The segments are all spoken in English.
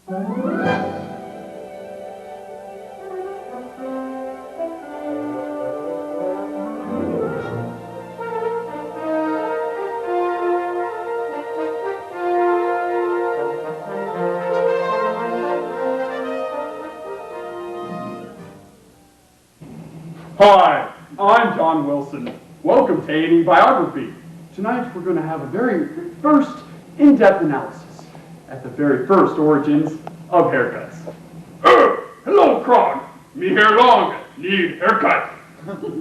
Hi, I'm John Wilson. Welcome to A&E Biography. Tonight we're going to have a very first in-depth analysis at the very first origins of haircuts. Hello, Krog. Me hair long, need haircut.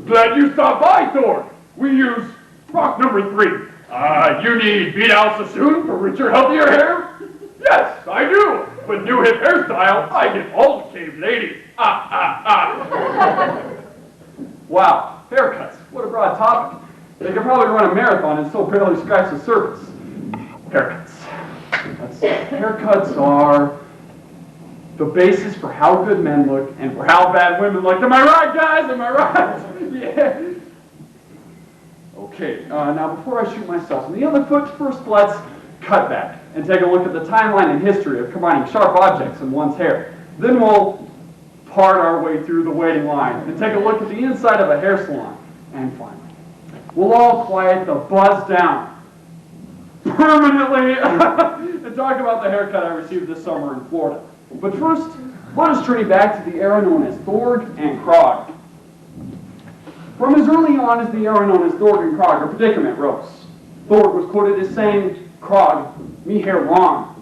Glad you stopped by, Thor. We use rock number 3. You need beat out Sassoon for richer, healthier hair? Yes, I do. With new hip hairstyle, I get all the cave ladies. Wow, haircuts. What a broad topic. They could probably run a marathon and still barely scratch the surface. Haircuts. Haircuts are the basis for how good men look and for how bad women look. Am I right, guys? Am I right? Yeah. Okay, now before I shoot myself in the other foot, first let's cut back and take a look at the timeline and history of combining sharp objects in one's hair. Then we'll part our way through the waiting line and take a look at the inside of a hair salon. And finally, we'll all quiet the buzz down permanently and talk about the haircut I received this summer in Florida. But first, let us journey back to the era known as Thorg and Krog. From as early on as the era known as Thorg and Krog, a predicament rose. Thorg was quoted as saying, "Krog, me hair long."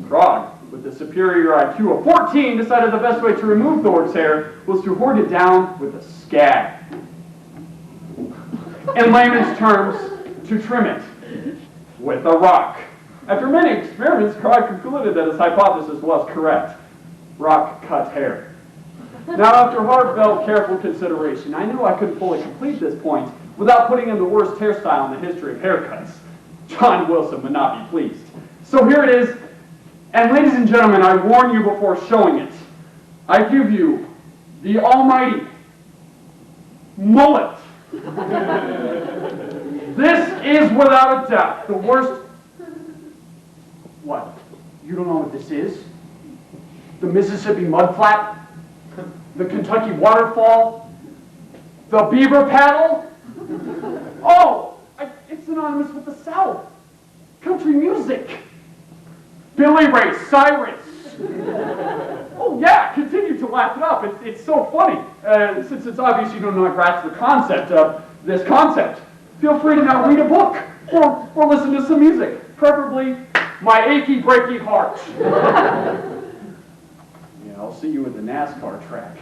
Krog, with a superior IQ of 14, decided the best way to remove Thorg's hair was to hoard it down with a scab. In layman's terms, to trim it with a rock. After many experiments, Krog concluded that his hypothesis was correct. Rock cut hair. Now, after heartfelt, careful consideration, I knew I couldn't fully complete this point without putting in the worst hairstyle in the history of haircuts. John Wilson would not be pleased. So here it is. And ladies and gentlemen, I warn you before showing it. I give you the almighty mullet. This is without a doubt the worst. What? You don't know what this is? The Mississippi mudflat? The Kentucky waterfall? The beaver paddle? Oh, it's synonymous with the South. Country music. Billy Ray Cyrus. Oh yeah, continue to laugh it up. It's so funny. Since it's obvious you do not grasp the concept of this concept, feel free to now read a book or listen to some music, preferably My Achy Breaky Heart. Yeah, I'll see you at the NASCAR track.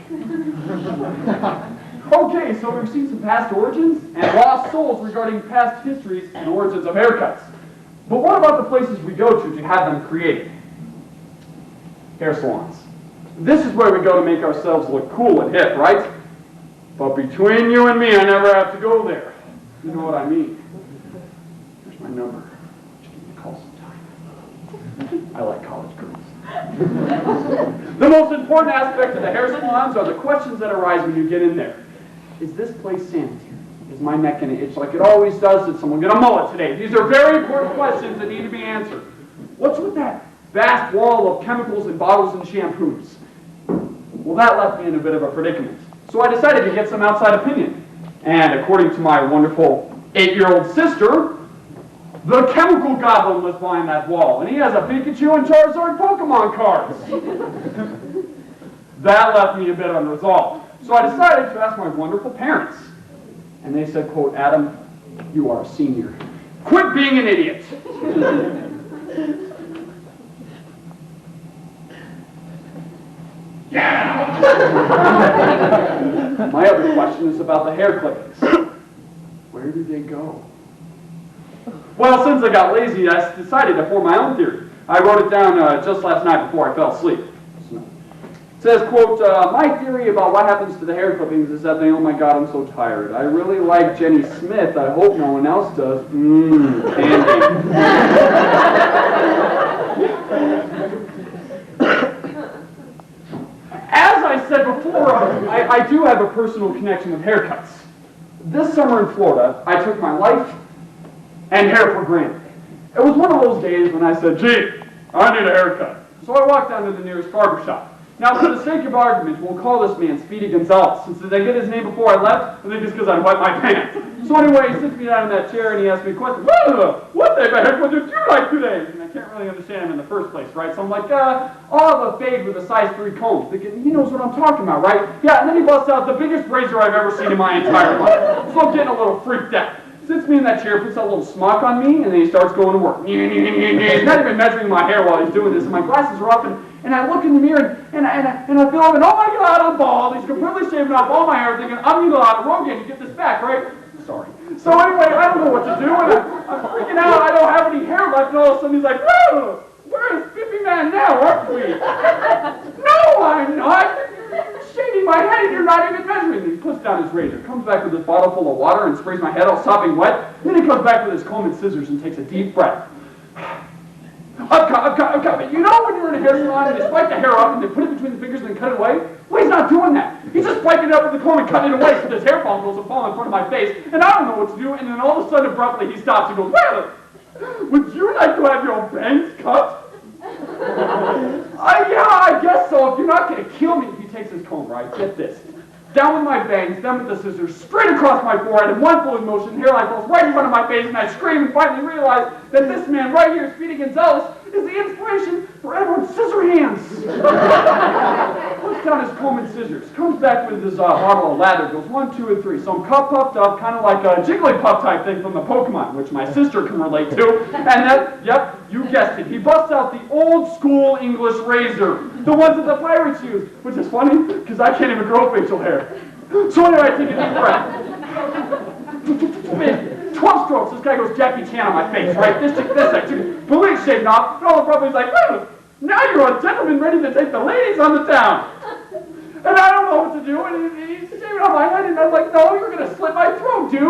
Okay, so we've seen some past origins and lost souls regarding past histories and origins of haircuts. But what about the places we go to have them created? Hair salons. This is where we go to make ourselves look cool and hip, right? But between you and me, I never have to go there. You know what I mean? Here's my number. Just give me a call sometime. I like college girls. The most important aspect of the hair salons are the questions that arise when you get in there. Is this place sanitary? Is my neck going to itch like it always does? Did someone get a mullet today? These are very important questions that need to be answered. What's with that vast wall of chemicals and bottles and shampoos? Well, that left me in a bit of a predicament. So I decided to get some outside opinion. And according to my wonderful 8-year-old sister, the chemical goblin lives behind that wall, and he has a Pikachu and Charizard Pokemon cards. That left me a bit unresolved. So I decided to ask my wonderful parents. And they said, quote, "Adam, you are a senior. Quit being an idiot." Yeah. My other question is about the hair clippings. Where do they go? Well, since I got lazy, I decided to form my own theory. I wrote it down just last night before I fell asleep. It says, quote, "My theory about what happens to the hair clippings is that they, oh my God, I'm so tired. I really like Jenny Smith. I hope no one else does. Candy." As I said before, I do have a personal connection with haircuts. This summer in Florida, I took my life and hair for granted. It was one of those days when I said, "Gee, I need a haircut." So I walked down to the nearest barber shop. Now, for the sake of argument, we'll call this man Speedy Gonzales, since did I get his name before I left? I think it's because I wet my pants. So anyway, he sits me down in that chair and he asks me a question. What the heck would you like today? And I can't really understand him in the first place, right? So I'm like, I'll have a fade with a size 3 comb. Thinking, he knows what I'm talking about, right? Yeah, and then he busts out the biggest razor I've ever seen in my entire life. So I'm getting a little freaked out. Sits me in that chair, puts that little smock on me, and then he starts going to work. He's not even measuring my hair while he's doing this, and my glasses are off, and I look in the mirror, and I feel like, oh my God, I'm bald. He's completely shaving off all my hair, thinking, I'm going to go out of Rogan to get this back, right? Sorry. So anyway, I don't know what to do, and I'm freaking out. I don't have any hair left, and all of a sudden he's like, whoa, we're a spiffy man now, aren't we? No, I'm not. You're shaving my head and you're not even measuring me. He puts down his razor, comes back with his bottle full of water and sprays my head all sopping wet. Then he comes back with his comb and scissors and takes a deep breath. I've got. You know when you're in a hair salon and they spike the hair up and they put it between the fingers and then cut it away? Well, he's not doing that. He's just spiking it up with the comb and cutting it away so his hair follicles will fall in front of my face, and I don't know what to do, and then all of a sudden, abruptly, he stops and goes, well, would you like to have your bangs cut? Yeah, I guess so. If you're not going to kill me. He takes his comb, right? Get this. Down with my bangs, then with the scissors, straight across my forehead in one fluid motion, hairline falls right in front of my face, and I scream and finally realize that this man right here, Speedy Gonzales, is the inspiration for everyone's scissor hands. Puts down his comb and scissors, comes back with his bottle of lather, goes 1, 2, and 3. So I'm puffed up, kind of like a Jigglypuff type thing from the Pokemon, which my sister can relate to. And that, yep, you guessed it. He busts out the old school English razor, the ones that the pirates used, which is funny because I can't even grow facial hair. So anyway, I take a deep breath. 12 strokes, this guy goes Jackie Chan on my face, right? This, police shaved off, and all the probably like, well, now you're a gentleman ready to take the ladies on the town. And I don't know what to do, and he's shaving off my head, and I'm like, no, you're going to slit my throat, dude.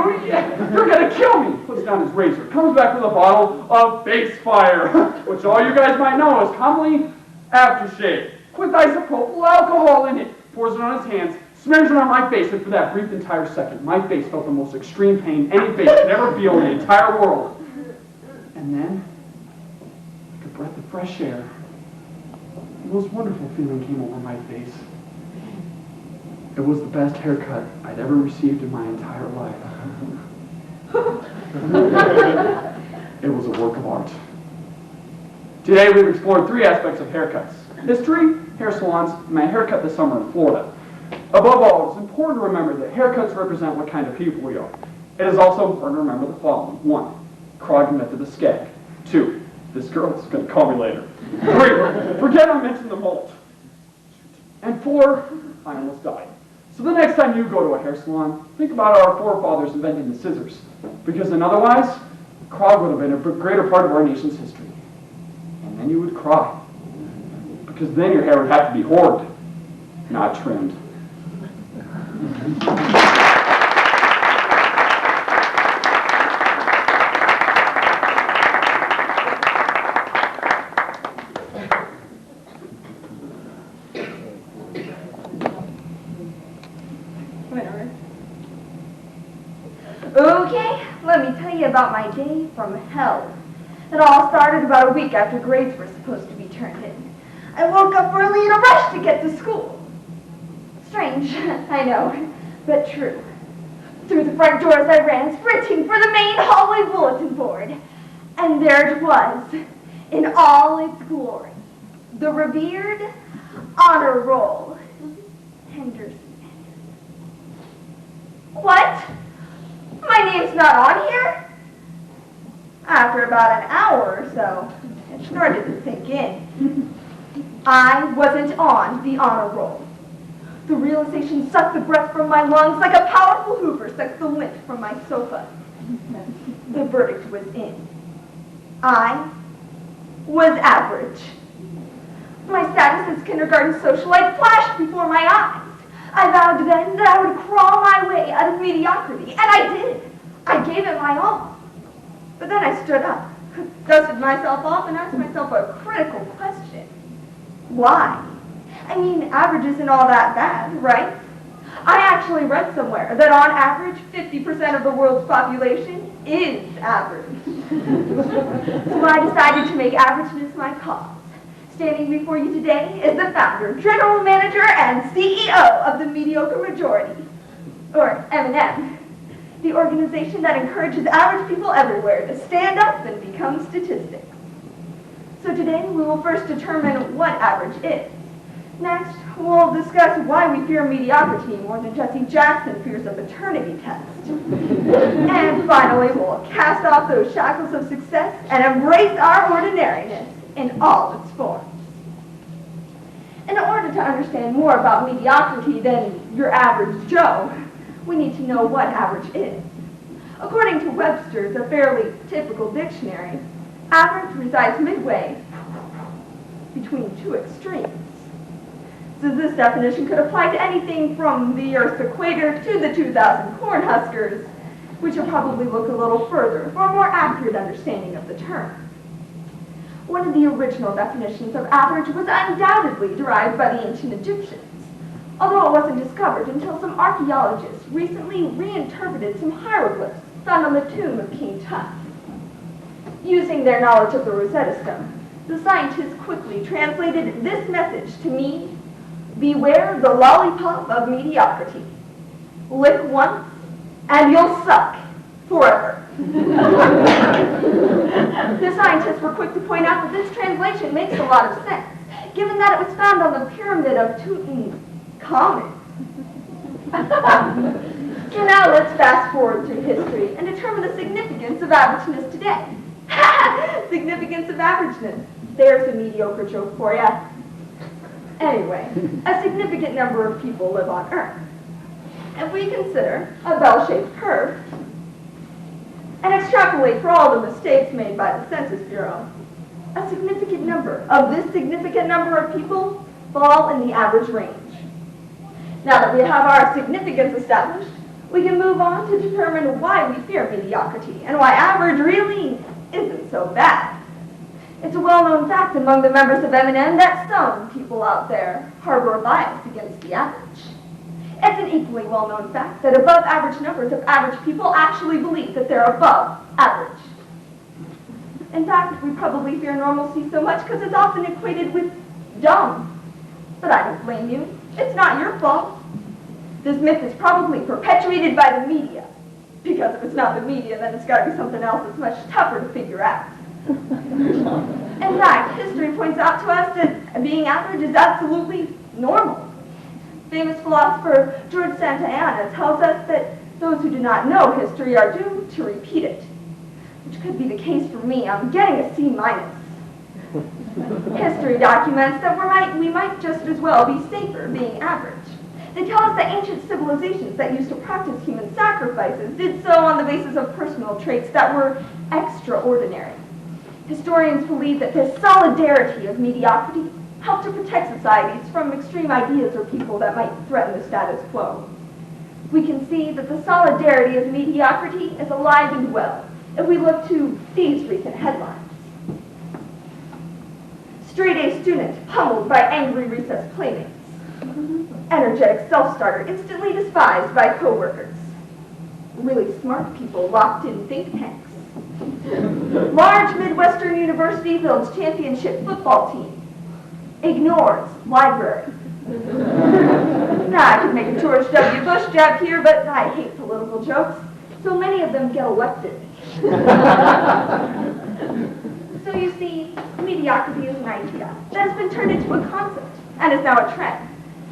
You're going to kill me. Puts down his razor, comes back with a bottle of Face Fire, which all you guys might know is commonly aftershave, with isopropyl alcohol in it. Pours it on his hands, smears it on my face, and for that brief entire second, my face felt the most extreme pain any face could ever feel in the entire world. And then, like a breath of fresh air, the most wonderful feeling came over my face. It was the best haircut I'd ever received in my entire life. It was a work of art. Today we've explored 3 aspects of haircuts: history, hair salons, and my haircut this summer in Florida. Above all, it's important to remember that haircuts represent what kind of people we are. It is also important to remember the following. 1, Krog invented the skag. 2, this girl's going to call me later. 3, forget I mentioned the molt. And 4, I almost died. So the next time you go to a hair salon, think about our forefathers inventing the scissors. Because otherwise, Krog would have been a greater part of our nation's history. And then you would cry. Because then your hair would have to be hoarded, not trimmed. Okay, let me tell you about my day from hell. It all started about a week after grades were supposed to be turned in. I woke up early in a rush to get to school. Strange, I know, but true. Through the front doors I ran, sprinting for the main hallway bulletin board. And there it was, in all its glory. The revered honor roll. Henderson. What? My name's not on here? After about an hour or so, it started to sink in. I wasn't on the honor roll. The realization sucked the breath from my lungs like a powerful hoover sucks the lint from my sofa. The verdict was in. I was average. My status as kindergarten socialite flashed before my eyes. I vowed then that I would crawl my way out of mediocrity, and I did. I gave it my all. But then I stood up, dusted myself off, and asked myself a critical question. Why? I mean, average isn't all that bad, right? I actually read somewhere that on average, 50% of the world's population is average. So I decided to make averageness my cause. Standing before you today is the founder, general manager, and CEO of the Mediocre Majority, or M&M, the organization that encourages average people everywhere to stand up and become statistics. So today we will first determine what average is. Next, we'll discuss why we fear mediocrity more than Jesse Jackson fears a paternity test. And finally, we'll cast off those shackles of success and embrace our ordinariness in all its forms. In order to understand more about mediocrity than your average Joe, we need to know what average is. According to Webster's, a fairly typical dictionary, average resides midway between two extremes. So this definition could apply to anything from the Earth's equator to the 2,000 Cornhuskers, we should probably look a little further for a more accurate understanding of the term. One of the original definitions of average was undoubtedly derived by the ancient Egyptians, although it wasn't discovered until some archaeologists recently reinterpreted some hieroglyphs found on the tomb of King Tut. Using their knowledge of the Rosetta Stone, the scientists quickly translated this message to mean, beware the lollipop of mediocrity. Lick once, and you'll suck forever. The scientists were quick to point out that this translation makes a lot of sense, given that it was found on the pyramid of Tutankhamun. So now let's fast forward through history and determine the significance of averageness today. Significance of averageness. There's a mediocre joke for you. Anyway, a significant number of people live on Earth. If we consider a bell-shaped curve and extrapolate for all the mistakes made by the Census Bureau, a significant number of this significant number of people fall in the average range. Now that we have our significance established, we can move on to determine why we fear mediocrity and why average really isn't so bad. It's a well-known fact among the members of M&M that some people out there harbor a bias against the average. It's an equally well-known fact that above average numbers of average people actually believe that they're above average. In fact, we probably fear normalcy so much because it's often equated with dumb. But I don't blame you. It's not your fault. This myth is probably perpetuated by the media. Because if it's not the media, then it's got to be something else that's much tougher to figure out. In fact, history points out to us that being average is absolutely normal. Famous philosopher George Santa Anna tells us that those who do not know history are doomed to repeat it. Which could be the case for me. I'm getting a C-. History documents that we might just as well be safer being average. They tell us that ancient civilizations that used to practice human sacrifices did so on the basis of personal traits that were extraordinary. Historians believe that this solidarity of mediocrity helped to protect societies from extreme ideas or people that might threaten the status quo. We can see that the solidarity of mediocrity is alive and well if we look to these recent headlines. Straight-A student pummeled by angry recess playmates. Energetic self-starter instantly despised by coworkers. Really smart people locked in think tanks. Large Midwestern university builds championship football team. Ignores library. Now, I could make a George W. Bush jab here, but I hate political jokes. So many of them get elected. So you see, mediocrity is an idea that has been turned into a concept and is now a trend.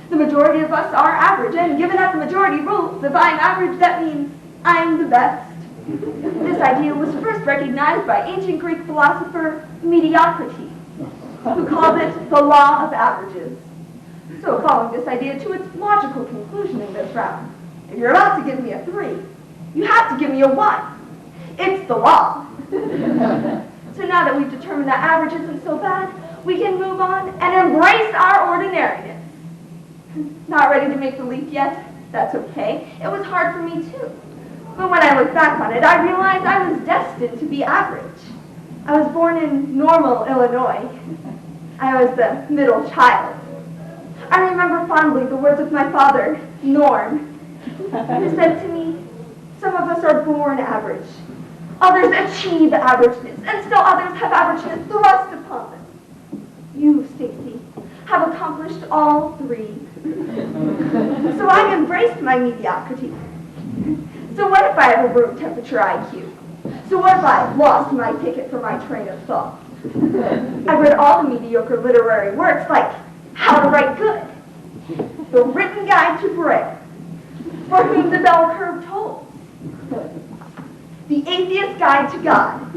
The majority of us are average, and given that the majority rules, if I'm average, that means I'm the best. This idea was first recognized by ancient Greek philosopher Mediocrity, who called it the law of averages. So following this idea to its logical conclusion in this round, if you're about to give me a 3, you have to give me a 1. It's the law. So now that we've determined that average isn't so bad, we can move on and embrace our ordinariness. Not ready to make the leap yet? That's okay. It was hard for me too. But when I look back on it, I realized I was destined to be average. I was born in Normal, Illinois. I was the middle child. I remember fondly the words of my father, Norm, who said to me, some of us are born average. Others achieve averageness, and still others have averageness thrust upon them. You stay accomplished all three. So I've embraced my mediocrity. So what if I have a room temperature IQ? So what if I've lost my ticket for my train of thought? I've read all the mediocre literary works like How to Write Good, The Written Guide to Braille, For Whom the Bell Curve Tolls, The Atheist Guide to God,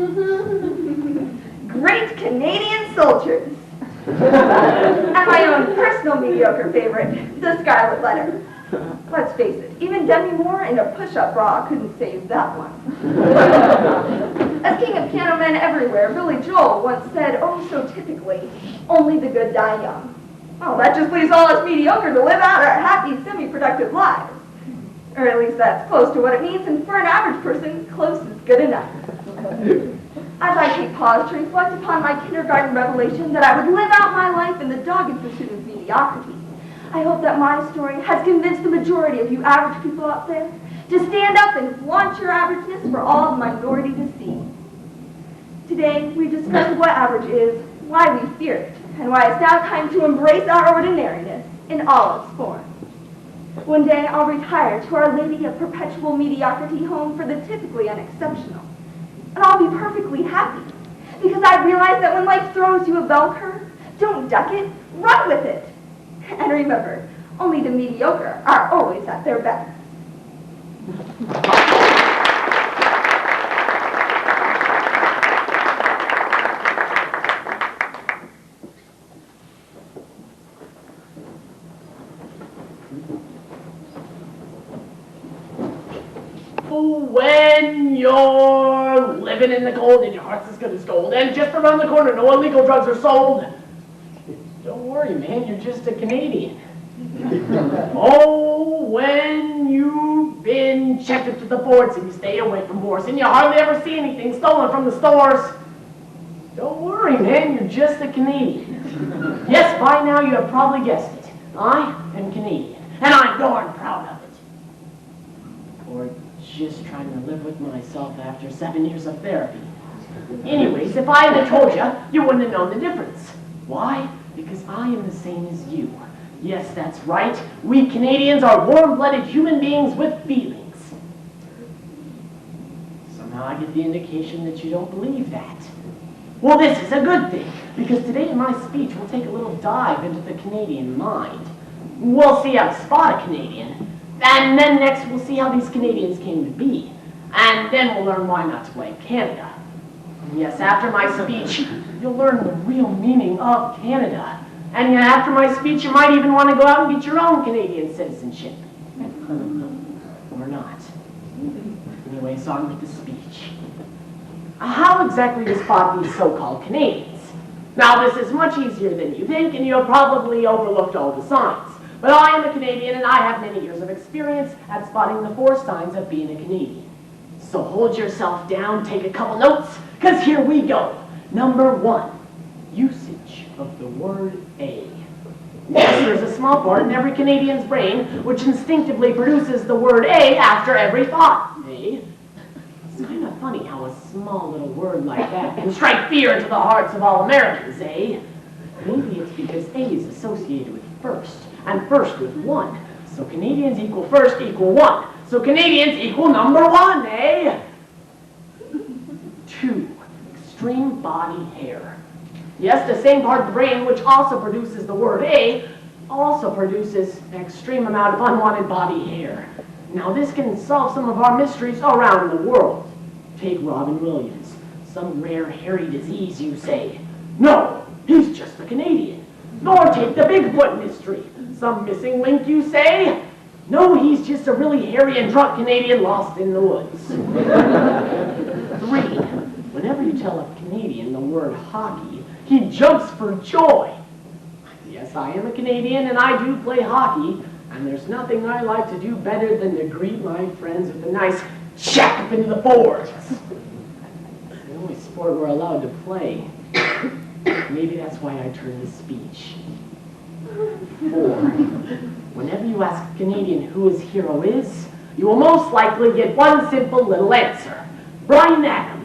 Great Canadian Soldiers, and my own personal mediocre favorite, The Scarlet Letter. Let's face it, even Demi Moore in a push-up bra couldn't save that one. As king of piano men everywhere, Billy Joel once said, oh so typically, only the good die young. Well, that just leaves all us mediocre to live out our happy, semi-productive lives. Or at least that's close to what it means, and for an average person, close is good enough. As I take pause to reflect upon my kindergarten revelation that I would live out my life in the dogged pursuit of mediocrity, I hope that my story has convinced the majority of you average people out there to stand up and flaunt your averageness for all the minority to see. Today, we've discussed what average is, why we fear it, and why it's now time to embrace our ordinariness in all its forms. One day, I'll retire to Our Lady of Perpetual Mediocrity home for the typically unexceptional. And I'll be perfectly happy, because I realize that when life throws you a bell curve, don't duck it, run with it. And remember, only the mediocre are always at their best. When you're living in the cold and your heart's as good as gold, and just around the corner no illegal drugs are sold, don't worry, man, you're just a Canadian. Oh, when you've been checked up to the boards and you stay away from wars and you hardly ever see anything stolen from the stores, don't worry, man, you're just a Canadian. Yes, by now you have probably guessed it. I am Canadian, and I'm darn proud of it. Or just trying to live with myself after 7 years of therapy. Anyways, if I hadn't told you, you wouldn't have known the difference. Why? Because I am the same as you. Yes, that's right. We Canadians are warm-blooded human beings with feelings. Somehow I get the indication that you don't believe that. Well, this is a good thing, because today in my speech we'll take a little dive into the Canadian mind. We'll see how to spot a Canadian, and then next we'll see how these Canadians came to be, and then we'll learn why not to blame Canada. And yes, after my speech, you'll learn the real meaning of Canada. And yet after my speech, you might even want to go out and get your own Canadian citizenship. Or not. Anyways, on with the speech. How exactly to spot these so-called Canadians? Now, this is much easier than you think, and you have probably overlooked all the signs. But I am a Canadian, and I have many years of experience at spotting the 4 signs of being a Canadian. So hold yourself down, take a couple notes, because here we go. Number 1, usage of the word a. Yes, there's a small part in every Canadian's brain which instinctively produces the word a after every thought. A? It's kind of funny how a small little word like that can strike fear into the hearts of all Americans, eh? Maybe it's because a is associated with first, and first with 1. So Canadians equal first equal 1. So Canadians equal number 1, eh? 2, extreme body hair. Yes, the same part of the brain which also produces the word a also produces an extreme amount of unwanted body hair. Now this can solve some of our mysteries around the world. Take Robin Williams. Some rare hairy disease, you say. No, he's just a Canadian. Nor take the Bigfoot mystery. Some missing link, you say? No, he's just a really hairy and drunk Canadian lost in the woods. 3, whenever you tell a Canadian the word hockey, he jumps for joy. Yes, I am a Canadian and I do play hockey, and there's nothing I like to do better than to greet my friends with a nice check up into the boards. It's the only sport we're allowed to play. Maybe that's why I turned the speech. 4, whenever you ask a Canadian who his hero is, you will most likely get one simple little answer. Bryan Adams.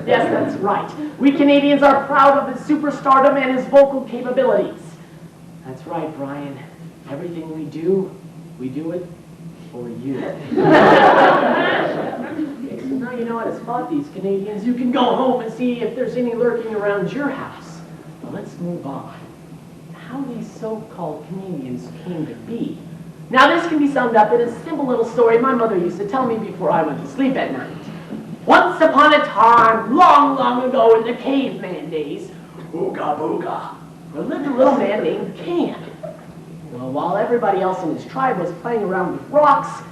Yes, that's right. We Canadians are proud of his superstardom and his vocal capabilities. That's right, Brian. Everything we do it for you. So now you know how to spot these Canadians. You can go home and see if there's any lurking around your house. But let's move on. How these so-called Canadians came to be. Now this can be summed up in a simple little story my mother used to tell me before I went to sleep at night. Once upon a time, long, long ago in the caveman days, ooga booga, there lived a little man named Can. Well, while everybody else in his tribe was playing around with rocks,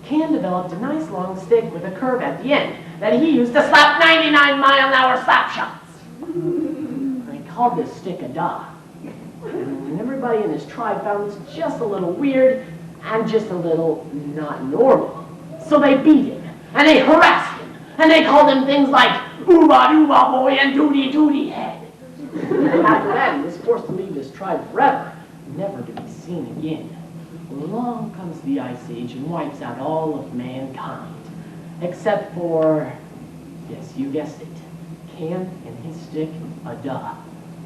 Can developed a nice long stick with a curve at the end that he used to slap 99-mile-an-hour slap shots. He called this stick a da. And everybody in his tribe found this just a little weird and just a little not normal. So they beat him, and they harassed him, and they called him things like ooba dooba boy and doody doody head. And after that, he was forced to leave his tribe forever, never to be seen again. Along comes the Ice Age and wipes out all of mankind, except for, yes, you guessed it, Can and his stick, a da.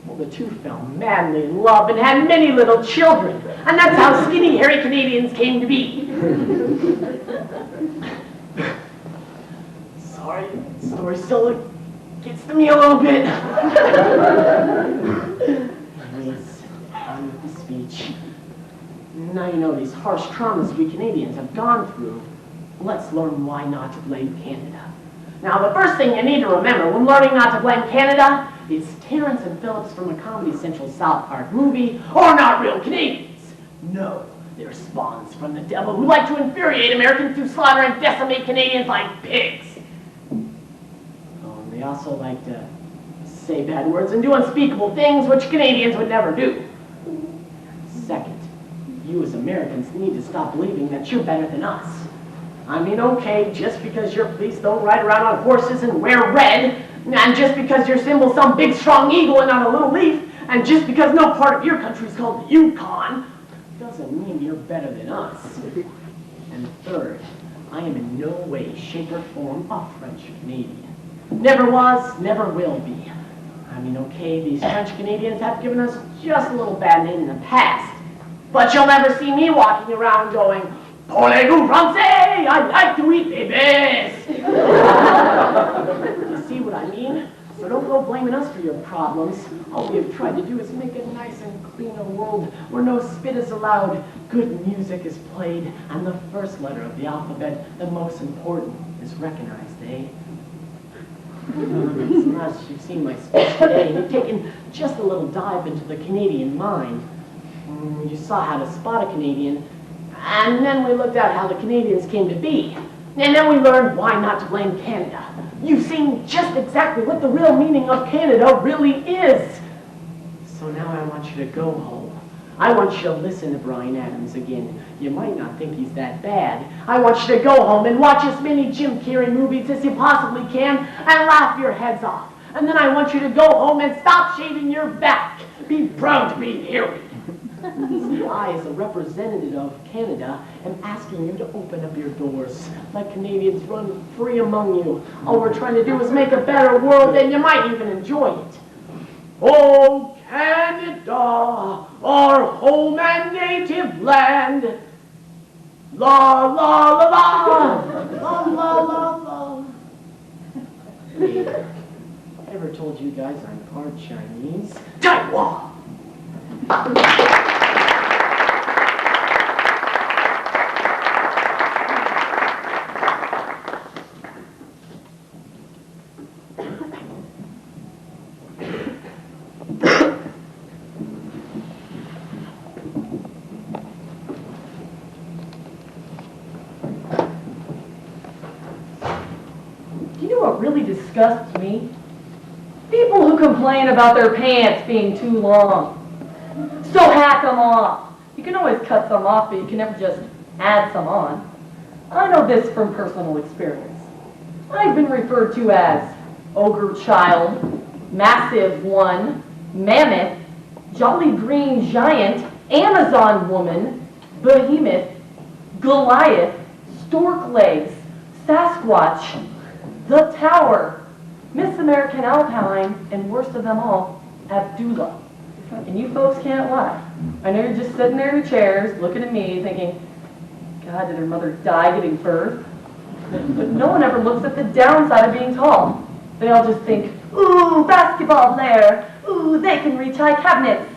Well, the two fell madly in love and had many little children, and that's how skinny, hairy Canadians came to be. Sorry, the story still gets to me a little bit. Anyways, on with the speech. Now you know these harsh traumas we Canadians have gone through. Let's learn why not to blame Canada. Now, the first thing you need to remember when learning not to blame Canada is Terrence and Phillips from a Comedy Central South Park movie are not real Canadians. No, they're spawns from the devil who like to infuriate Americans through slaughter and decimate Canadians like pigs. Oh, and they also like to say bad words and do unspeakable things which Canadians would never do. Second, you as Americans need to stop believing that you're better than us. I mean, okay, just because your police don't ride around on horses and wear red, and just because your symbol's some big strong eagle and not a little leaf, and just because no part of your country is called the Yukon, doesn't mean you're better than us. And third, I am in no way, shape, or form a French Canadian. Never was, never will be. I mean, okay, these French Canadians have given us just a little bad name in the past, but you'll never see me walking around going, "Parlez-vous français? I like to eat bébés." You see what I mean? So don't go blaming us for your problems. All we have tried to do is make a nice and cleaner world where no spit is allowed, good music is played, and the first letter of the alphabet, the most important, is recognized, eh? As you've seen my speech today, you've taken just a little dive into the Canadian mind. You saw how to spot a Canadian, and then we looked at how the Canadians came to be. And then we learned why not to blame Canada. You've seen just exactly what the real meaning of Canada really is. So now I want you to go home. I want you to listen to Bryan Adams again. You might not think he's that bad. I want you to go home and watch as many Jim Carrey movies as you possibly can and laugh your heads off. And then I want you to go home and stop shaving your back. Be proud to be hairy. I, as a representative of Canada, am asking you to open up your doors. Let Canadians run free among you. All we're trying to do is make a better world, and you might even enjoy it. Oh, Canada, our home and native land. La, la, la, la, la, la, la, la. Hey, ever told you guys I'm part Chinese? Taiwan! You know what really disgusts me? People who complain about their pants being too long. So hack them off. You can always cut some off, but you can never just add some on. I know this from personal experience. I've been referred to as ogre child, massive one, mammoth, jolly green giant, Amazon woman, behemoth, Goliath, stork legs, Sasquatch, the Tower, Miss American Alpine, and worst of them all, Abdullah. And you folks can't lie. I know you're just sitting there in your chairs, looking at me, thinking, God, did her mother die giving birth? But no one ever looks at the downside of being tall. They all just think, ooh, basketball player, ooh, they can reach high cabinets.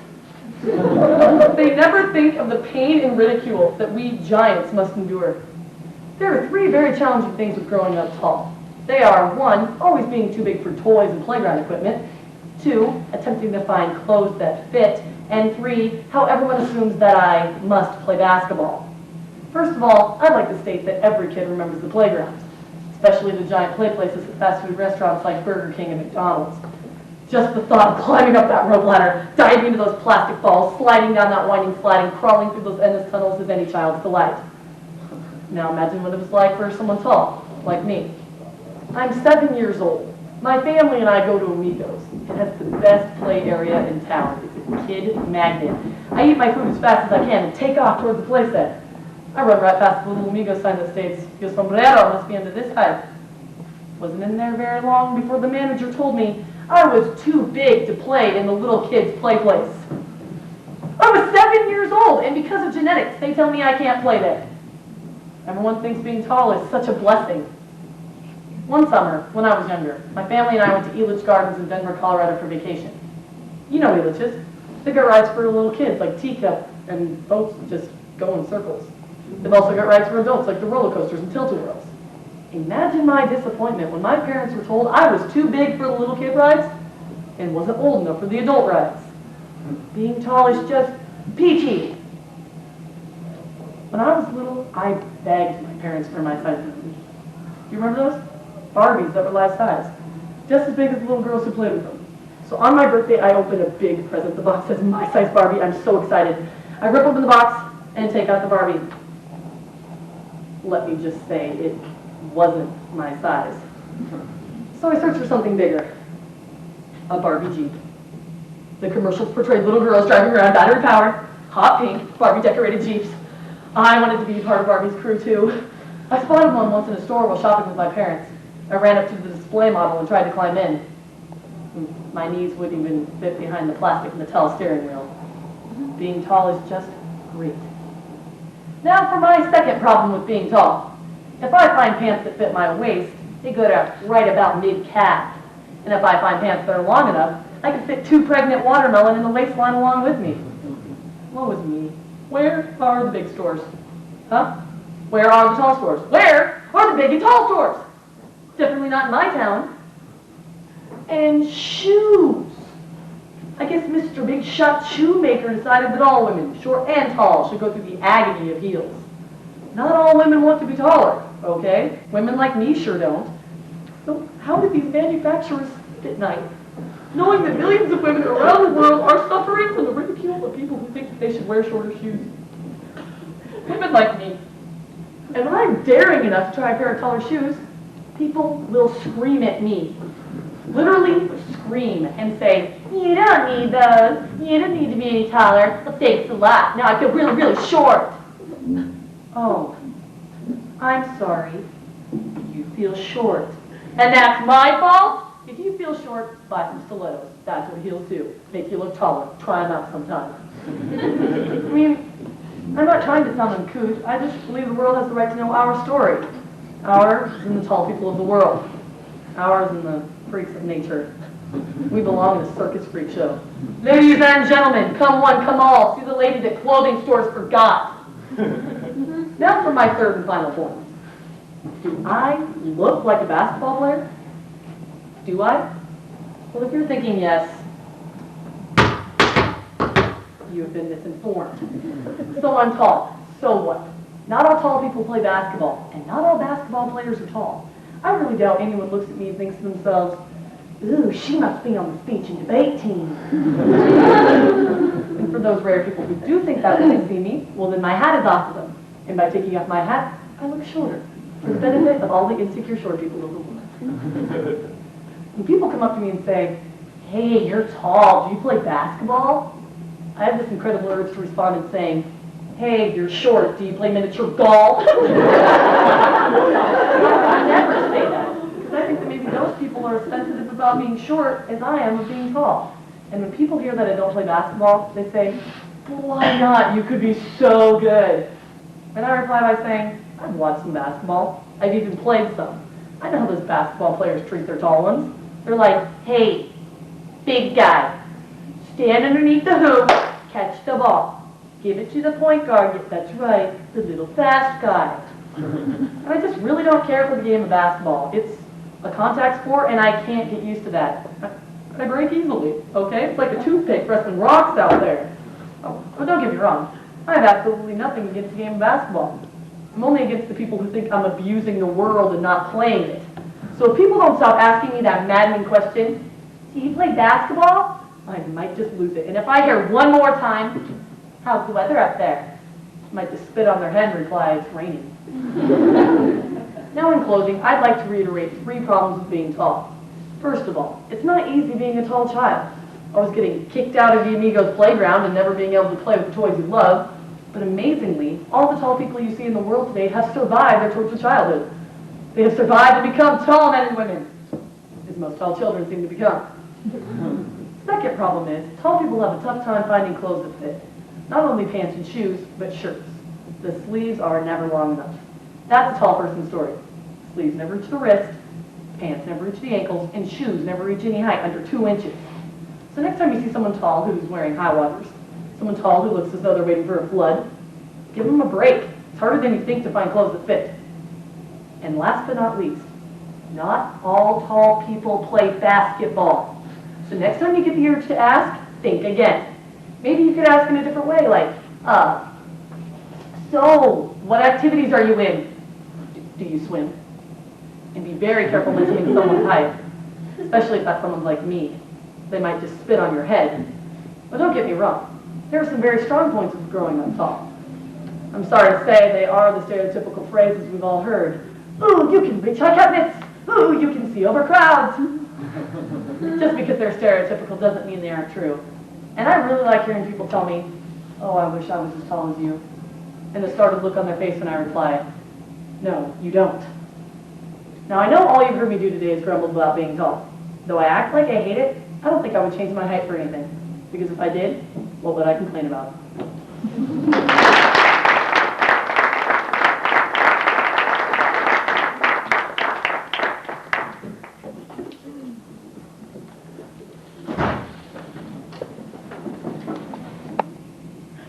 They never think of the pain and ridicule that we giants must endure. There are 3 very challenging things with growing up tall. They are, 1, always being too big for toys and playground equipment, 2, attempting to find clothes that fit, and 3, how everyone assumes that I must play basketball. First of all, I'd like to state that every kid remembers the playground, especially the giant play places at fast food restaurants like Burger King and McDonald's. Just the thought of climbing up that rope ladder, diving into those plastic balls, sliding down that winding slide, and crawling through those endless tunnels is any child's delight. Now imagine what it was like for someone tall, like me. I'm 7 years old. My family and I go to Amigos. It has the best play area in town. It's a kid magnet. I eat my food as fast as I can and take off towards the play set. I run right past the little Amigos sign that states, "Your sombrero must be under this height." Wasn't in there very long before the manager told me I was too big to play in the little kids' play place. I was 7 years old, and because of genetics, they tell me I can't play there. Everyone thinks being tall is such a blessing. One summer, when I was younger, my family and I went to Elitch Gardens in Denver, Colorado for vacation. You know Elitch's. They got rides for little kids like Teacup and boats just go in circles. They've also got rides for adults like the roller coasters and tilt-a-whirls. Imagine my disappointment when my parents were told I was too big for the little kid rides and wasn't old enough for the adult rides. Being tall is just peachy. When I was little, I begged my parents for my size. Do you remember those? Barbies that were life size, just as big as the little girls who played with them. So on my birthday, I opened a big present. The box says my size Barbie. I'm so excited. I rip open the box and take out the Barbie. Let me just say, it wasn't my size. So I searched for something bigger. A Barbie Jeep. The commercials portrayed little girls driving around battery powered, hot pink, Barbie decorated Jeeps. I wanted to be part of Barbie's crew too. I spotted one once in a store while shopping with my parents. I ran up to the display model and tried to climb in. My knees wouldn't even fit behind the plastic Mattel steering wheel. Being tall is just great. Now for my second problem with being tall. If I find pants that fit my waist, they go to right about mid-calf. And if I find pants that are long enough, I can fit 2 pregnant watermelon in the waistline along with me. Woe is me. Where are the big stores? Huh? Where are the tall stores? Where are the big and tall stores? Definitely not in my town. And shoes. I guess Mr. Big Shot Shoemaker decided that all women, short and tall, should go through the agony of heels. Not all women want to be taller, okay? Women like me sure don't. So how did these manufacturers sleep at night, knowing that millions of women around the world are suffering from the ridicule of people who think that they should wear shorter shoes? Women like me. And when I'm daring enough to try a pair of taller shoes, people will scream at me. Literally scream and say, "You don't need those. You don't need to be any taller. Well, thanks a lot. Now I feel really, really short." Oh, I'm sorry. You feel short. And that's my fault? If you feel short, buy some stilettos. That's what heels do. Make you look taller. Try them out sometime. I mean, I'm not trying to sound uncouth. I just believe the world has the right to know our story. Ours is in the tall people of the world. Ours in the freaks of nature. We belong in a circus freak show. Ladies and gentlemen, come one, come all. See the lady that clothing stores forgot. Now for my third and final point. Do I look like a basketball player? Do I? Well, if you're thinking yes, you have been misinformed. So I'm tall. So what? Not all tall people play basketball, and not all basketball players are tall. I really doubt anyone looks at me and thinks to themselves, "Ooh, she must be on the speech and debate team." And for those rare people who do think that when they see me, well then my hat is off to them. And by taking off my hat, I look shorter, for the benefit of all the insecure short people of the world. When people come up to me and say, "Hey, you're tall, do you play basketball?" I have this incredible urge to respond in saying, "Hey, you're short, do you play miniature golf?" I would never say that, because I think that maybe those people are as sensitive about being short as I am of being tall. And when people hear that I don't play basketball, they say, well, why not? You could be so good. And I reply by saying, I've watched some basketball. I've even played some. I know how those basketball players treat their tall ones. They're like, hey, big guy, stand underneath the hoop, catch the ball. Give it to the point guard. That's right, the little fast guy. And I just really don't care for the game of basketball. It's a contact sport, and I can't get used to that. I break easily, okay? It's like a toothpick wrestling rocks out there. Oh, but don't get me wrong. I have absolutely nothing against the game of basketball. I'm only against the people who think I'm abusing the world and not playing it. So if people don't stop asking me that maddening question, do you play basketball? I might just lose it. And if I hear one more time, how's the weather up there? I might just spit on their head and reply, it's raining. Now in closing, I'd like to reiterate 3 problems with being tall. First of all, it's not easy being a tall child. I was getting kicked out of the Amigos playground and never being able to play with the toys you love. But amazingly, all the tall people you see in the world today have survived their tortured childhood. They have survived to become tall men and women, as most tall children seem to become. Second problem is, tall people have a tough time finding clothes that fit. Not only pants and shoes, but shirts. The sleeves are never long enough. That's a tall person's story. Sleeves never reach the wrist, pants never reach the ankles, and shoes never reach any height under 2 inches. So next time you see someone tall who's wearing high waters, someone tall who looks as though they're waiting for a flood, give them a break. It's harder than you think to find clothes that fit. And last but not least, not all tall people play basketball. So next time you get the urge to ask, think again. Maybe you could ask in a different way, like, so, what activities are you in? Do you swim? And be very careful mentioning someone's height, especially if that someone's like me. They might just spit on your head. But don't get me wrong, there are some very strong points of growing up tall. I'm sorry to say they are the stereotypical phrases we've all heard. Ooh, you can reach high cabinets. Ooh, you can see over crowds. Just because they're stereotypical doesn't mean they aren't true. And I really like hearing people tell me, oh, I wish I was as tall as you. And the startled look on their face when I reply, no, you don't. Now, I know all you've heard me do today is grumble about being tall. Though I act like I hate it, I don't think I would change my height for anything. Because if I did, what would I complain about?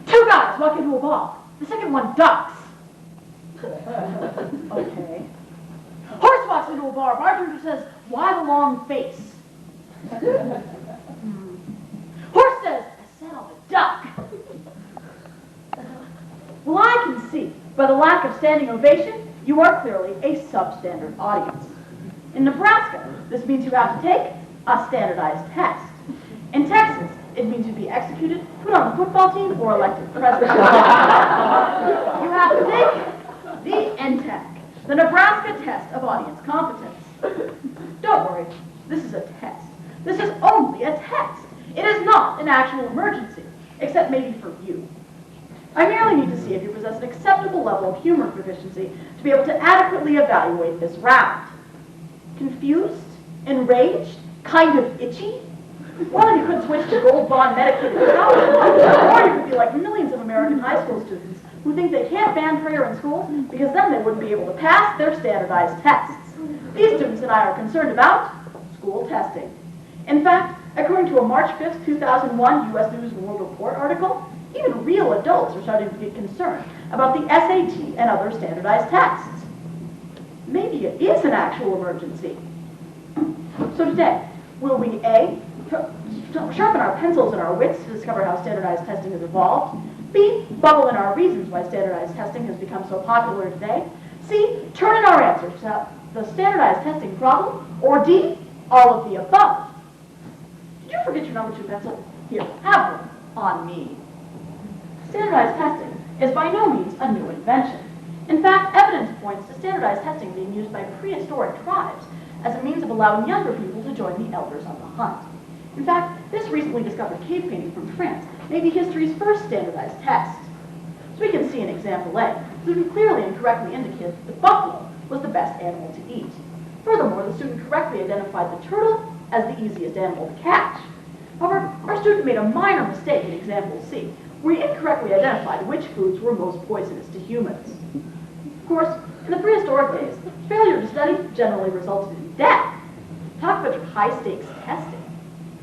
Two guys walk into a bar. The second one ducks. Okay. Horse walks into a bar. Bartender says, why the long face? Horse says, I said I'm a duck. Well, I can see, by the lack of standing ovation, you are clearly a substandard audience. In Nebraska, this means you have to take a standardized test. In Texas, it means you'd be executed, put on the football team, or elected president. You have to take the NTAC, the Nebraska Test of Audience Competence. Don't worry, this is a test. This is only a test. It is not an actual emergency, except maybe for you. I merely need to see if you possess an acceptable level of humor proficiency to be able to adequately evaluate this round. Confused? Enraged? Kind of itchy? Well, you could switch to gold bond medicated college, or you could be like millions of American high school students who think they can't ban prayer in school because then they wouldn't be able to pass their standardized tests. These students and I are concerned about school testing. In fact, according to a March 5th, 2001 U.S. News and World Report article, even real adults are starting to get concerned about the SAT and other standardized tests. Maybe it is an actual emergency. So today, will we A, sharpen our pencils and our wits to discover how standardized testing has evolved, B, bubble in our reasons why standardized testing has become so popular today, C, turn in our answers to the standardized testing problem, or D, all of the above? Did you forget your number 2 pencil? Here, have one on me. Standardized testing is by no means a new invention. In fact, evidence points to standardized testing being used by prehistoric tribes as a means of allowing younger people to join the elders on the hunt. In fact, this recently discovered cave painting from France may be history's first standardized test. So we can see in example A, the student clearly and correctly indicated that the buffalo was the best animal to eat. Furthermore, the student correctly identified the turtle as the easiest animal to catch. However, our student made a minor mistake in example C, where he incorrectly identified which foods were most poisonous to humans. Of course, in the prehistoric days, failure to study generally resulted in death. Talk about your high-stakes testing.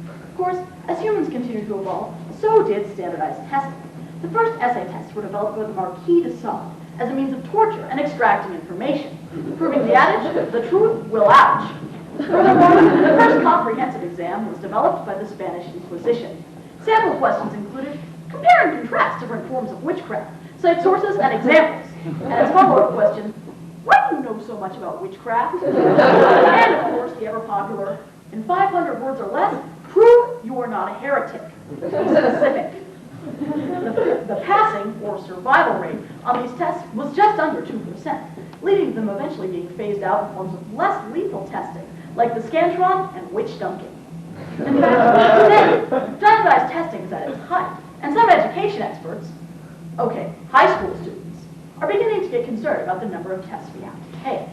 Of course, as humans continued to evolve, so did standardized testing. The first essay tests were developed by the Marquis de Sade as a means of torture and extracting information, proving the adage, the truth will ouch. Furthermore, the first comprehensive exam was developed by the Spanish Inquisition. Sample questions included compare and contrast different forms of witchcraft, cite sources and examples, and its follow-up question, why do you know so much about witchcraft? And of course, the ever-popular, in 500 words or less, prove you are not a heretic. Be specific. The passing, or survival rate, on these tests was just under 2%, leading to them eventually being phased out in forms of less lethal testing, like the Scantron and witch dunking. In fact, today, standardized testing is at its height, and some education experts, high school students, are beginning to get concerned about the number of tests we have to take.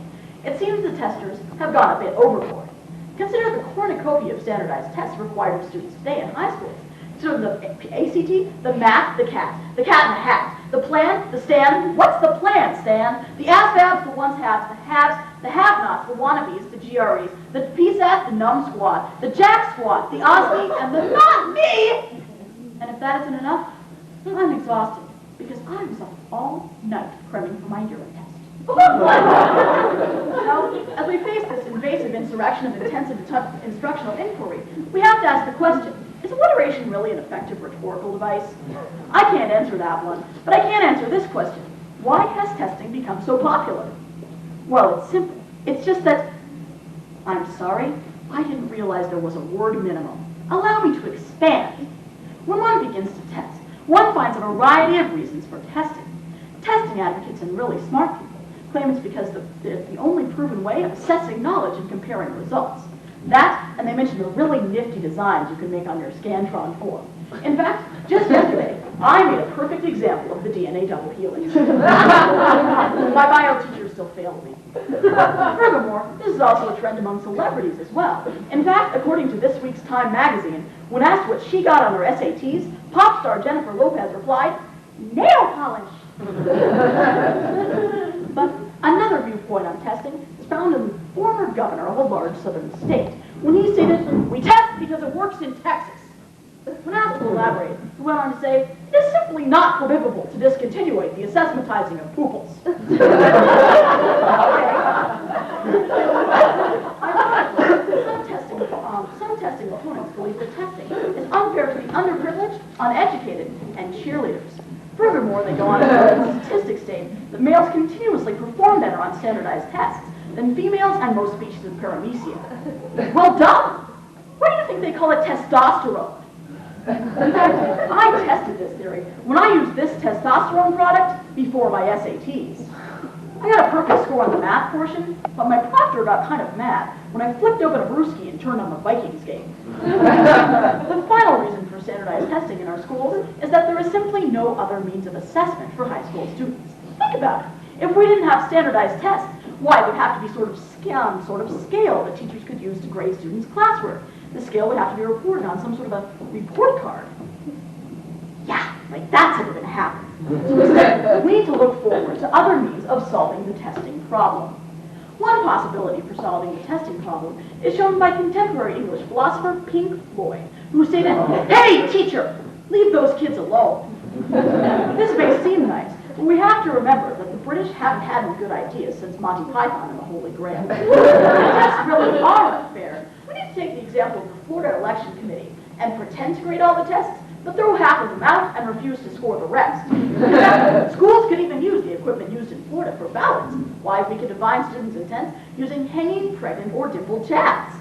It seems the testers have gone a bit overboard. Consider the cornucopia of standardized tests required of students today in high schools. So the ACT, the math, the cat in the hat, the plan, the stand, what's the plan, Stan? The ASVABs, the once-haves, the have-nots, the wannabes, the GREs, the PSAT, the numb squad, the jack squad, the OSME, and the not me! And if that isn't enough, I'm exhausted because I was up all night cramming for my urine test. Now, as we face this invasive insurrection of intensive instructional inquiry, we have to ask the question, is alliteration really an effective rhetorical device? I can't answer that one, but I can answer this question. Why has testing become so popular? Well, it's simple. It's just that, I'm sorry, I didn't realize there was a word minimum. Allow me to expand. When one begins to test, one finds a variety of reasons for testing. Testing advocates and really smart people claim it's because it's the only proven way of assessing knowledge and comparing results. That, and they mentioned the really nifty designs you can make on your Scantron form. In fact, just yesterday, I made a perfect example of the DNA double helix. My bio teacher still failed me. Furthermore, this is also a trend among celebrities as well. In fact, according to this week's Time magazine, when asked what she got on her SATs, pop star Jennifer Lopez replied, nail polish. But another viewpoint on testing is found in the former governor of a large southern state, when he stated, we test because it works in Texas. When asked to elaborate, he went on to say, it is simply not forgivable to discontinuate the assessmentizing of pooples. Some testing opponents believe that testing is unfair to the underprivileged, uneducated, and cheerleaders. Furthermore, they go on to say that statistics state that males continuously perform better on standardized tests than females and most species of paramecia. Well, duh! Why do you think they call it testosterone? In fact, I tested this theory when I used this testosterone product before my SATs. I got a perfect score on the math portion, but my proctor got kind of mad when I flipped open a brewski and turned on the Vikings game. The final reason for standardized testing in our schools is that there is simply no other means of assessment for high school students. Think about it. If we didn't have standardized tests, why it would have to be sort of scale that teachers could use to grade students' classwork. The scale would have to be reported on some sort of a report card. Yeah, like that's never going to happen. So instead, we need to look forward to other means of solving the testing problem. One possibility for solving the testing problem is shown by contemporary English philosopher Pink Floyd, who stated, hey, teacher, leave those kids alone. This may seem nice, but we have to remember that the British haven't had any good ideas since Monty Python and the Holy Grail. Tests really are unfair. We need to take the example of the Florida Election Committee and pretend to grade all the tests, but throw half of them out and refuse to score the rest. In fact, schools could even use the equipment used in Florida for ballots. Why, we could divine students' intent using hanging, pregnant, or dimpled chads.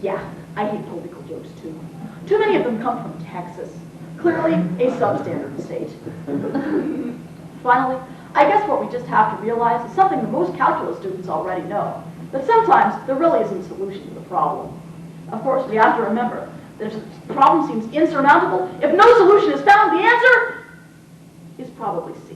Yeah, I hate political jokes too. Too many of them come from Texas, clearly a substandard state. Finally, I guess what we just have to realize is something that most calculus students already know, that sometimes there really isn't a solution to the problem. Of course, we have to remember that if the problem seems insurmountable, if no solution is found, the answer is probably C.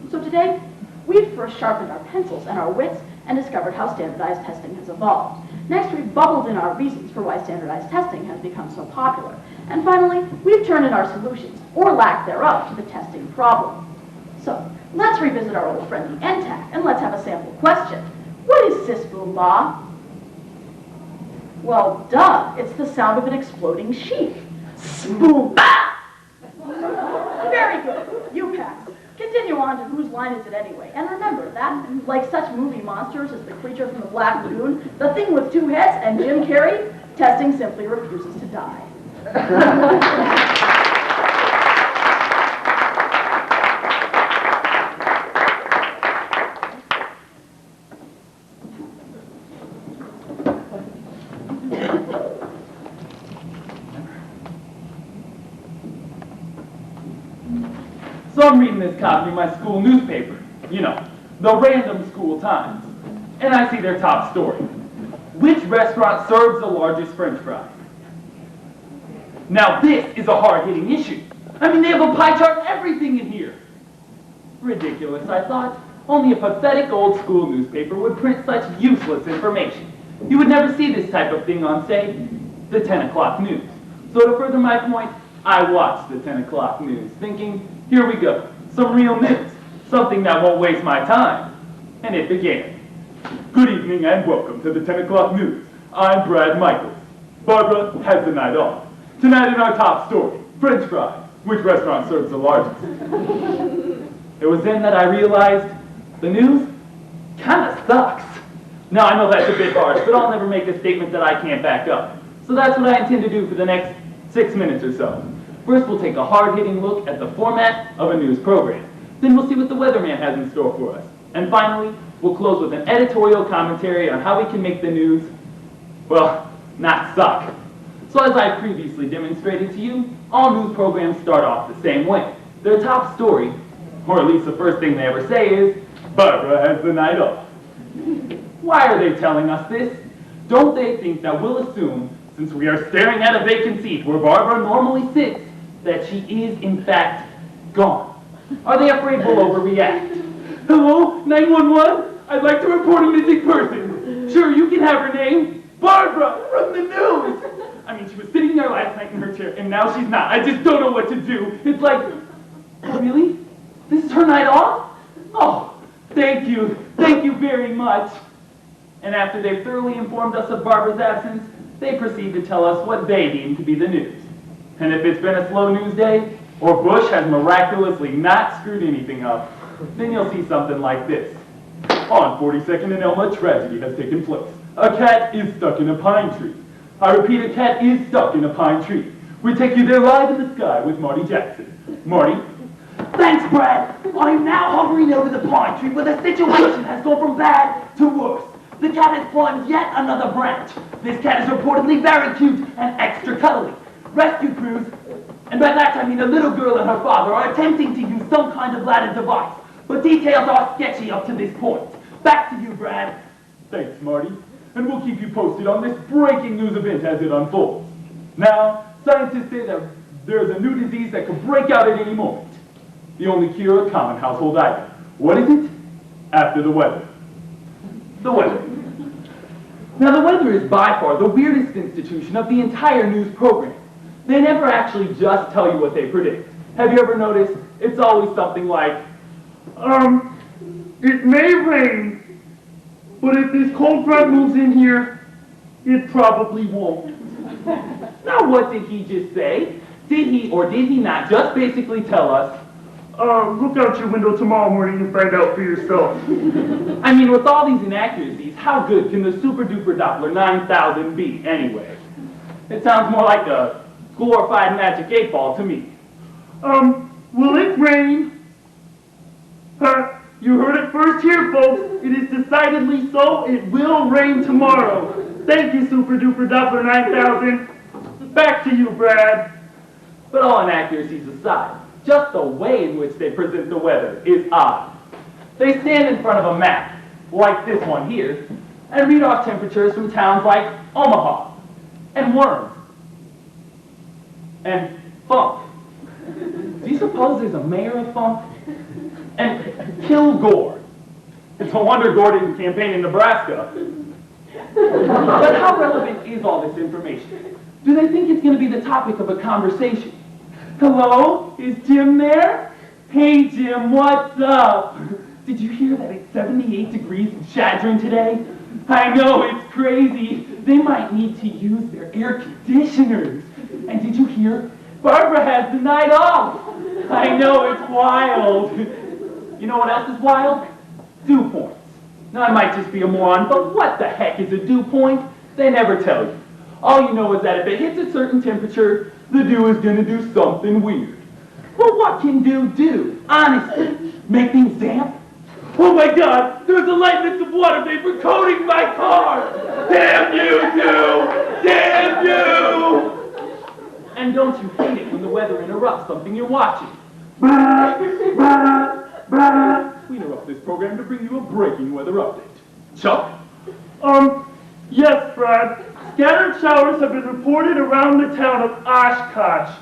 So today, we've first sharpened our pencils and our wits and discovered how standardized testing has evolved. Next, we've bubbled in our reasons for why standardized testing has become so popular. And finally, we've turned in our solutions, or lack thereof, to the testing problem. So, let's revisit our old friend the NTAC, and let's have a sample question. What is sis boom ba? Well, duh, it's the sound of an exploding sheep. Boom ba! Very good, you pass. Continue on to whose line is it anyway. And remember that, like such movie monsters as the creature from the Black Lagoon, the thing with two heads, and Jim Carrey, testing simply refuses to die. So I'm reading this copy of my school newspaper, you know, the Random School Times, and I see their top story. Which restaurant serves the largest French fries? Now this is a hard-hitting issue. I mean, they have a pie chart, everything in here. Ridiculous, I thought. Only a pathetic old school newspaper would print such useless information. You would never see this type of thing on, say, the 10 o'clock news. So to further my point, I watched the 10 o'clock news, thinking, here we go, some real news, something that won't waste my time. And it began. Good evening and welcome to the 10 o'clock news. I'm Brad Michaels. Barbara has the night off. Tonight in our top story, French fries. Which restaurant serves the largest? It was then that I realized the news kind of sucks. Now I know that's a bit harsh, but I'll never make a statement that I can't back up. So that's what I intend to do for the next 6 minutes or so. First, we'll take a hard-hitting look at the format of a news program. Then we'll see what the weatherman has in store for us. And finally, we'll close with an editorial commentary on how we can make the news, well, not suck. So as I previously demonstrated to you, all news programs start off the same way. Their top story, or at least the first thing they ever say is, Barbara has the night off. Why are they telling us this? Don't they think that we'll assume, since we are staring at a vacant seat where Barbara normally sits, that she is, in fact, gone? Are they afraid we'll overreact? Hello, 911? I'd like to report a missing person. Sure, you can have her name. Barbara, from the news. I mean, she was sitting there last night in her chair, and now she's not. I just don't know what to do. It's like, really? This is her night off? Oh, thank you. Thank you very much. And after they've thoroughly informed us of Barbara's absence, they proceed to tell us what they deem to be the news. And if it's been a slow news day, or Bush has miraculously not screwed anything up, then you'll see something like this. On 42nd and Elma, tragedy has taken place. A cat is stuck in a pine tree. I repeat, a cat is stuck in a pine tree. We take you there live in the sky with Marty Jackson. Marty? Thanks, Brad. I am now hovering over the pine tree where the situation has gone from bad to worse. The cat has climbed yet another branch. This cat is reportedly very cute and extra cuddly. Rescue crews, and by that I mean a little girl and her father, are attempting to use some kind of ladder device, but details are sketchy up to this point. Back to you, Brad. Thanks, Marty. And we'll keep you posted on this breaking news event as it unfolds. Now, scientists say that there's a new disease that could break out at any moment. The only cure, a common household item. What is it? After the weather. The weather. Now, the weather is by far the weirdest institution of the entire news program. They never actually just tell you what they predict. Have you ever noticed? It's always something like, it may rain, but if this cold front moves in here, it probably won't. Now, what did he just say? Did he or did he not just basically tell us, look out your window tomorrow morning and find out for yourself? I mean, with all these inaccuracies, how good can the super-duper Doppler 9000 be anyway? It sounds more like a glorified magic 8-ball to me. Will it rain? You heard it first here, folks. It is decidedly so. It will rain tomorrow. Thank you, super-duper Doppler 9000. Back to you, Brad. But all inaccuracies aside, just the way in which they present the weather is odd. They stand in front of a map, like this one here, and read off temperatures from towns like Omaha, and Worms, and Funk. Do you suppose there's a mayor of Funk? And Kilgore, It's no wonder Gore didn't campaign in Nebraska. But how relevant is all this information? Do they think it's going to be the topic of a conversation? Hello? Is Jim there? Hey Jim, what's up? Did you hear that it's 78 degrees in Chadron today? I know, it's crazy. They might need to use their air conditioners. And did you hear? Barbara has the night off. I know, it's wild. You know what else is wild? Dew points. Now, I might just be a moron, but what the heck is a dew point? They never tell you. All you know is that if it hits a certain temperature, the dew is going to do something weird. Well, what can dew do? Honestly, make things damp? Oh my God, there's a light mist of water vapor coating my car! Damn you, dew! Damn you! And don't you hate it when the weather interrupts something you're watching? We interrupt this program to bring you a breaking weather update. Chuck? Yes, Brad. Scattered showers have been reported around the town of Oshkosh.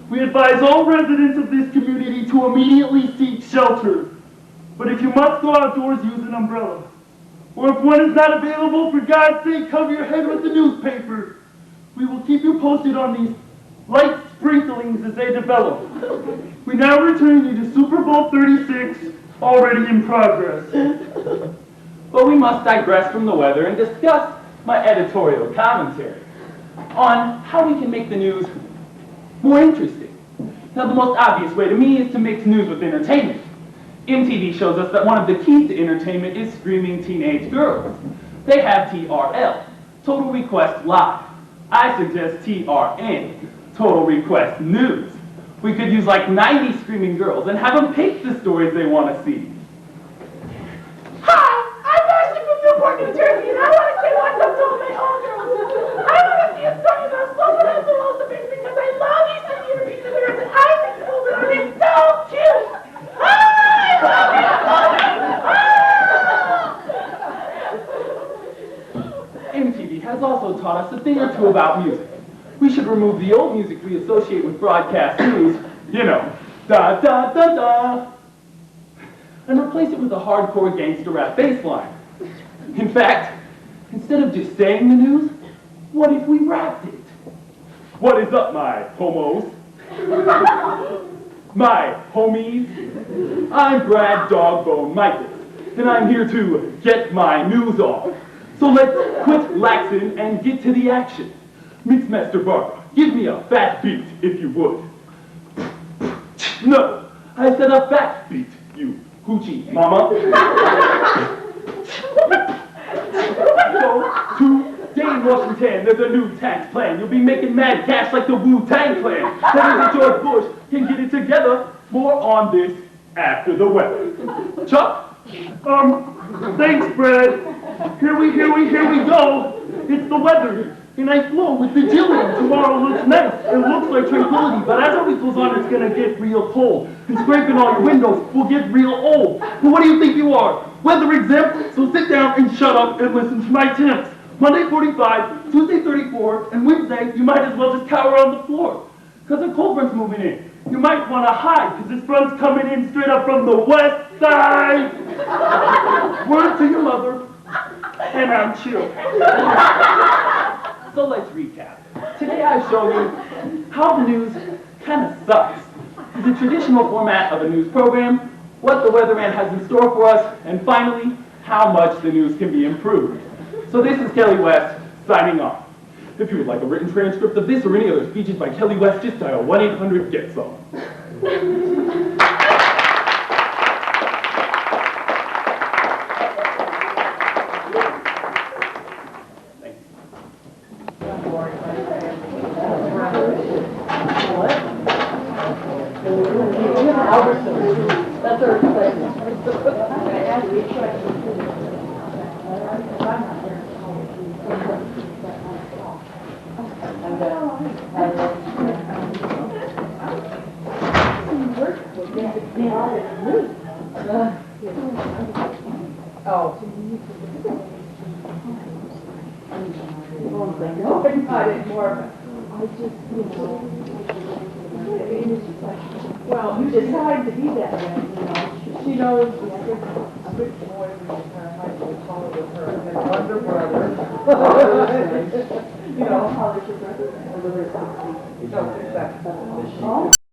We advise all residents of this community to immediately seek shelter. But if you must go outdoors, use an umbrella. Or if one is not available, for God's sake, cover your head with the newspaper. We will keep you posted on these light sprinklings as they develop. We now return you to Super Bowl 36, already in progress. But we must digress from the weather and discuss my editorial commentary on how we can make the news more interesting. Now, the most obvious way to me is to mix news with entertainment. MTV shows us that one of the keys to entertainment is screaming teenage girls. They have TRL, Total Request Live. I suggest TRN, Total Request News. We could use like 90 screaming girls and have them pick the stories they want to see. Hi, I'm Ashley from Newport, New Jersey, and I want to say what's up to all my homegirls. I want to see a story about someone else who loves the baby because I love these interviews and lyrics, and I think the movie on it so cute. I love you, MTV has also taught us a thing or two about music. We should remove the old music we associate with broadcast news, you know, da da da da, and replace it with a hardcore gangster rap bass line. In fact, instead of just saying the news, what if we rapped it? What is up, my homos? My homies? I'm Brad Dogbone Michaels, and I'm here to get my news off. So let's quit laxing and get to the action. Mixmaster Barbara, give me a fat beat, if you would. No, I said a fat beat, you hoochie mama. So, today in Washington, there's a new tax plan. You'll be making mad cash like the Wu-Tang Clan. Senator George Bush can get it together. More on this after the weather. Chuck? Thanks, Brad. Here we go. It's the weather. And I flow with the Jillian. Tomorrow looks nice. It looks like tranquility, but as our week goes on, it's gonna get real cold. And scraping all your windows will get real old. But what do you think you are? Weather exempt? So sit down and shut up and listen to my temps. Monday 45, Tuesday 34, and Wednesday you might as well just cower on the floor. Because a cold front's moving in. You might want to hide, because this front's coming in straight up from the west side. Word to your mother, and I'm chill. So let's recap. Today I've shown you how the news kind of sucks. The traditional format of a news program, what the weatherman has in store for us, and finally, how much the news can be improved. So this is Kelly West, signing off. If you would like a written transcript of this or any other speeches by Kelly West, just dial 1-800-GET-SOME. That's our question. Well, you decide to be that way, you know. She knows. big boy in the entire high school taller than her, and younger brother. You know how they progress. No, exactly.